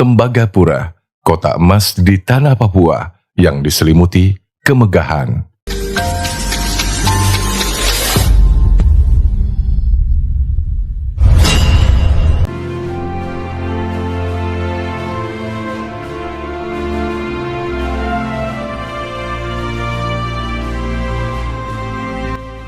Tembagapura, kota emas di tanah Papua yang diselimuti kemegahan.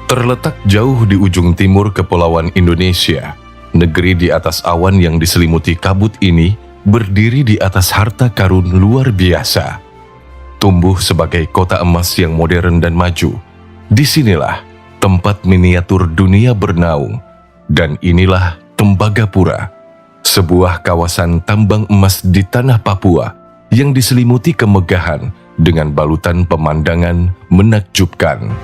Terletak jauh di ujung timur Kepulauan Indonesia, negeri di atas awan yang diselimuti kabut ini berdiri di atas harta karun luar biasa. Tumbuh sebagai kota emas yang modern dan maju. Disinilah tempat miniatur dunia bernaung. Dan inilah Tembagapura, sebuah kawasan tambang emas di tanah Papua yang diselimuti kemegahan dengan balutan pemandangan menakjubkan.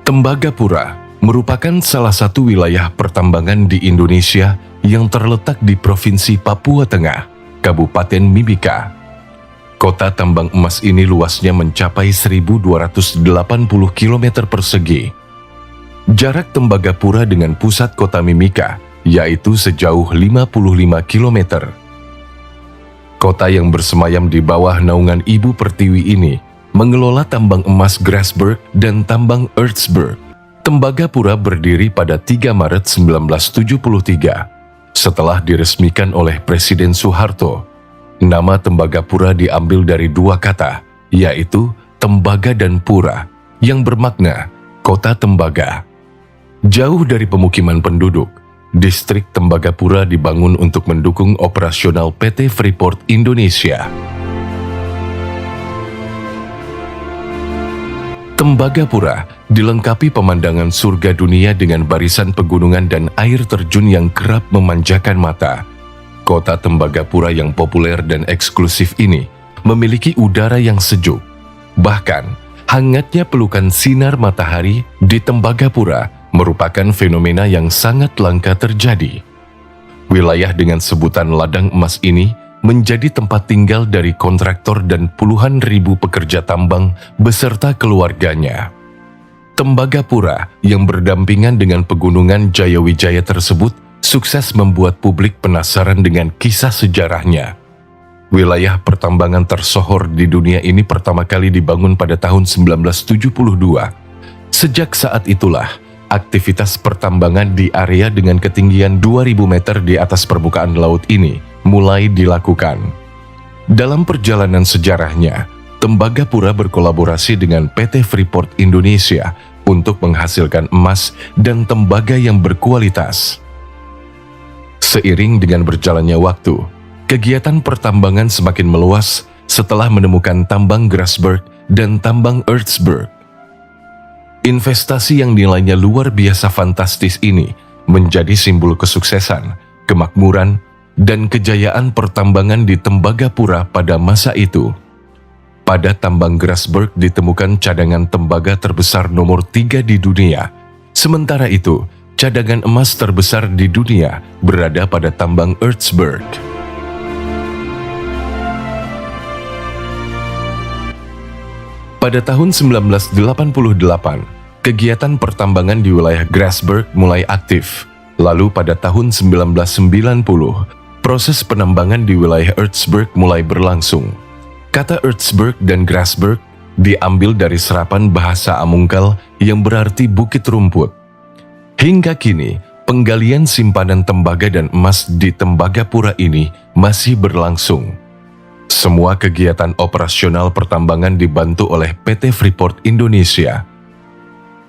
Tembagapura merupakan salah satu wilayah pertambangan di Indonesia yang terletak di Provinsi Papua Tengah, Kabupaten Mimika. Kota tambang emas ini luasnya mencapai 1.280 km persegi. Jarak Tembagapura dengan pusat kota Mimika yaitu sejauh 55 km. Kota yang bersemayam di bawah naungan Ibu Pertiwi ini mengelola tambang emas Grasberg dan tambang Ertsberg. Tembagapura berdiri pada 3 Maret 1973. Setelah diresmikan oleh Presiden Soeharto, nama Tembagapura diambil dari dua kata, yaitu tembaga dan pura, yang bermakna kota tembaga. Jauh dari pemukiman penduduk, distrik Tembagapura dibangun untuk mendukung operasional PT Freeport Indonesia. Tembagapura dilengkapi pemandangan surga dunia dengan barisan pegunungan dan air terjun yang kerap memanjakan mata. Kota Tembagapura yang populer dan eksklusif ini memiliki udara yang sejuk. Bahkan, hangatnya pelukan sinar matahari di Tembagapura merupakan fenomena yang sangat langka terjadi. Wilayah dengan sebutan ladang emas ini menjadi tempat tinggal dari kontraktor dan puluhan ribu pekerja tambang beserta keluarganya. Tembagapura yang berdampingan dengan pegunungan Jayawijaya tersebut sukses membuat publik penasaran dengan kisah sejarahnya. Wilayah pertambangan tersohor di dunia ini pertama kali dibangun pada tahun 1972. Sejak saat itulah, aktivitas pertambangan di area dengan ketinggian 2.000 meter di atas permukaan laut ini mulai dilakukan. Dalam perjalanan sejarahnya, Tembagapura berkolaborasi dengan PT Freeport Indonesia untuk menghasilkan emas dan tembaga yang berkualitas. Seiring dengan berjalannya waktu, kegiatan pertambangan semakin meluas setelah menemukan tambang Grasberg dan tambang Ertsberg. Investasi yang nilainya luar biasa fantastis ini menjadi simbol kesuksesan, kemakmuran, dan kejayaan pertambangan di Tembagapura pada masa itu. Pada tambang Grasberg ditemukan cadangan tembaga terbesar nomor 3 di dunia. Sementara itu, cadangan emas terbesar di dunia berada pada tambang Ertsberg. Pada tahun 1988, kegiatan pertambangan di wilayah Grasberg mulai aktif. Lalu pada tahun 1990, proses penambangan di wilayah Ertsberg mulai berlangsung. Kata Ertsberg dan Grasberg diambil dari serapan bahasa Amungkal yang berarti bukit rumput. Hingga kini, penggalian simpanan tembaga dan emas di Tembagapura ini masih berlangsung. Semua kegiatan operasional pertambangan dibantu oleh PT Freeport Indonesia.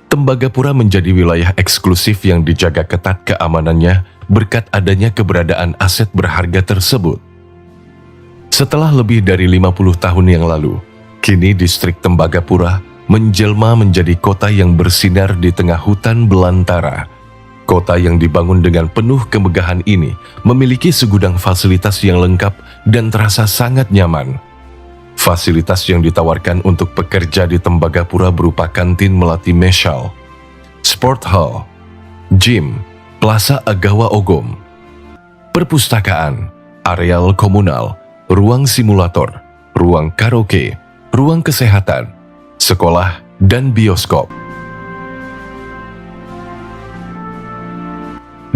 Tembagapura menjadi wilayah eksklusif yang dijaga ketat keamanannya berkat adanya keberadaan aset berharga tersebut. Setelah lebih dari 50 tahun yang lalu, kini distrik Tembagapura menjelma menjadi kota yang bersinar di tengah hutan belantara. Kota yang dibangun dengan penuh kemegahan ini memiliki segudang fasilitas yang lengkap dan terasa sangat nyaman. Fasilitas yang ditawarkan untuk pekerja di Tembagapura berupa kantin melati Meshal, sport hall, gym, Plaza Agawa Ogom, perpustakaan, areal komunal, ruang simulator, ruang karaoke, ruang kesehatan, sekolah, dan bioskop.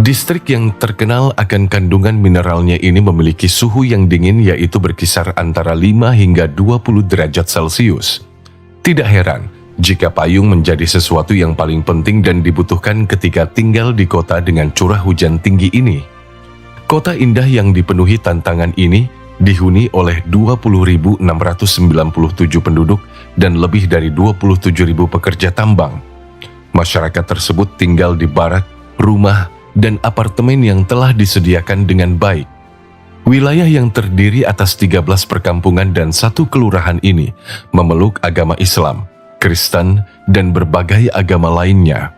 Distrik yang terkenal akan kandungan mineralnya ini memiliki suhu yang dingin, yaitu berkisar antara 5 hingga 20 derajat Celcius. Tidak heran jika payung menjadi sesuatu yang paling penting dan dibutuhkan ketika tinggal di kota dengan curah hujan tinggi ini. Kota indah yang dipenuhi tantangan ini dihuni oleh 20.697 penduduk dan lebih dari 27.000 pekerja tambang. Masyarakat tersebut tinggal di barak, rumah, dan apartemen yang telah disediakan dengan baik. Wilayah yang terdiri atas 13 perkampungan dan 1 kelurahan ini memeluk agama Islam, Kristen, dan berbagai agama lainnya.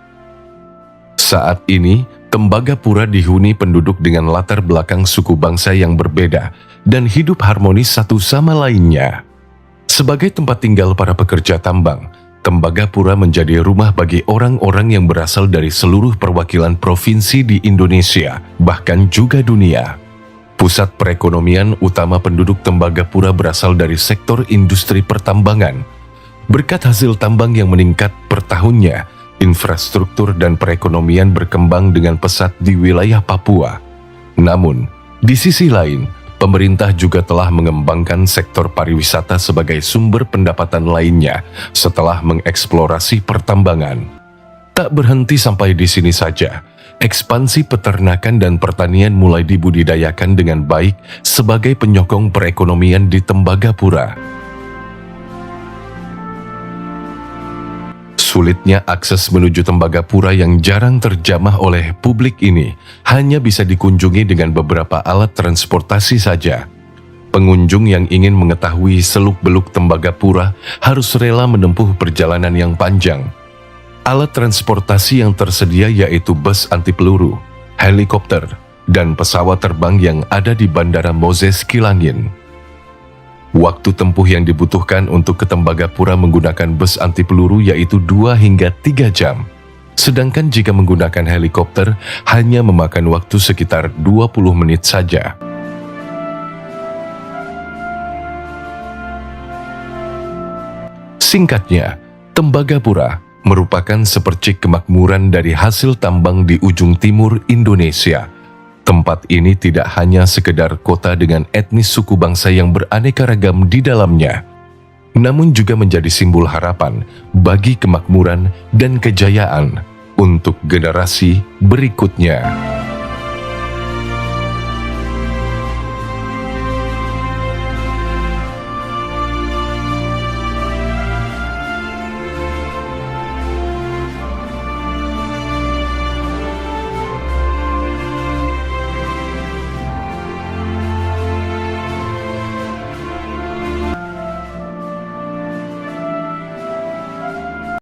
Saat ini, Tembagapura dihuni penduduk dengan latar belakang suku bangsa yang berbeda dan hidup harmonis satu sama lainnya. Sebagai tempat tinggal para pekerja tambang, Tembagapura menjadi rumah bagi orang-orang yang berasal dari seluruh perwakilan provinsi di Indonesia, bahkan juga dunia. Pusat perekonomian utama penduduk Tembagapura berasal dari sektor industri pertambangan. Berkat hasil tambang yang meningkat per tahunnya, infrastruktur dan perekonomian berkembang dengan pesat di wilayah Papua. Namun, di sisi lain, pemerintah juga telah mengembangkan sektor pariwisata sebagai sumber pendapatan lainnya setelah mengeksplorasi pertambangan. Tak berhenti sampai di sini saja, ekspansi peternakan dan pertanian mulai dibudidayakan dengan baik sebagai penyokong perekonomian di Tembagapura. Sulitnya akses menuju Tembagapura yang jarang terjamah oleh publik ini hanya bisa dikunjungi dengan beberapa alat transportasi saja. Pengunjung yang ingin mengetahui seluk-beluk Tembagapura harus rela menempuh perjalanan yang panjang. Alat transportasi yang tersedia yaitu bus anti peluru, helikopter, dan pesawat terbang yang ada di Bandara Moses Kilangin. Waktu tempuh yang dibutuhkan untuk ke Tembagapura menggunakan bus anti peluru yaitu 2 hingga 3 jam. Sedangkan jika menggunakan helikopter hanya memakan waktu sekitar 20 menit saja. Singkatnya, Tembagapura merupakan sepercik kemakmuran dari hasil tambang di ujung timur Indonesia. Tempat ini tidak hanya sekedar kota dengan etnis suku bangsa yang beraneka ragam di dalamnya, namun juga menjadi simbol harapan bagi kemakmuran dan kejayaan untuk generasi berikutnya.